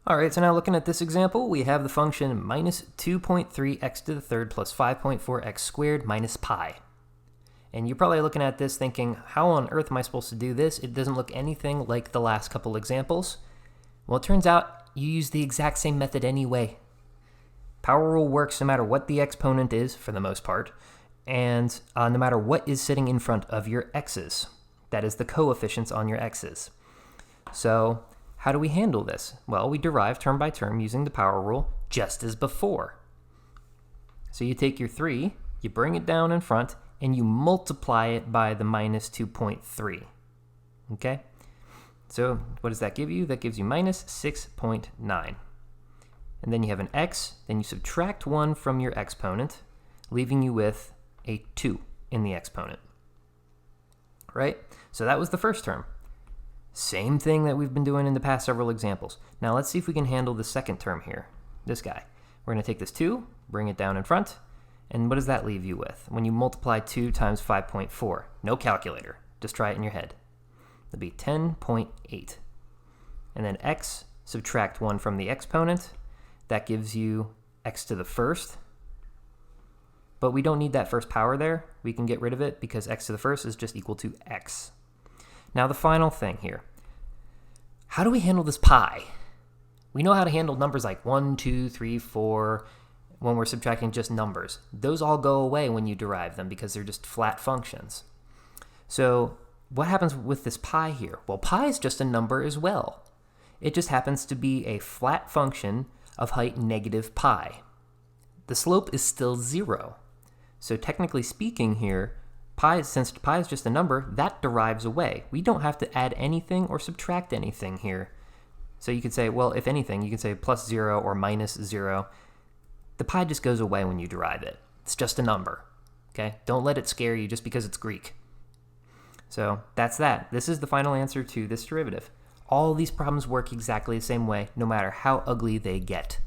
All right, so now looking at this example, we have the function minus 2.3x to the third plus 5.4x squared minus pi. And you're probably looking at this thinking, how on earth am I supposed to do this? It doesn't look anything like the last couple examples. Well, it turns out you use the exact same method anyway. Power rule works no matter what the exponent is, for the most part, and no matter what is sitting in front of your x's. That is the coefficients on your x's. So how do we handle this? Well, we derive term by term using the power rule just as before. So you take your 3, you bring it down in front, and you multiply it by the minus 2.3. Okay? So what does that give you? That gives you minus 6.9. And then you have an x, then you subtract 1 from your exponent, leaving you with a 2 in the exponent. Right? So that was the first term. Same thing that we've been doing in the past several examples. Now let's see if we can handle the second term here, this guy. We're going to take this 2, bring it down in front, and what does that leave you with? When you multiply 2 times 5.4, no calculator, just try it in your head. That'd be 10.8. And then x, subtract 1 from the exponent, that gives you x to the first. But we don't need that first power there. We can get rid of it because x to the first is just equal to x. Now the final thing here. How do we handle this pi? We know how to handle numbers like 1, 2, 3, 4, when we're subtracting just numbers. Those all go away when you derive them because they're just flat functions. So what happens with this pi here? Well, pi is just a number as well. It just happens to be a flat function of height negative pi. The slope is still 0. So technically speaking here, since pi is just a number, that derives away. We don't have to add anything or subtract anything here. So you could say, well, if anything, you can say plus 0 or minus 0. The pi just goes away when you derive it. It's just a number. Okay? Don't let it scare you just because it's Greek. So that's that. This is the final answer to this derivative. All these problems work exactly the same way, no matter how ugly they get.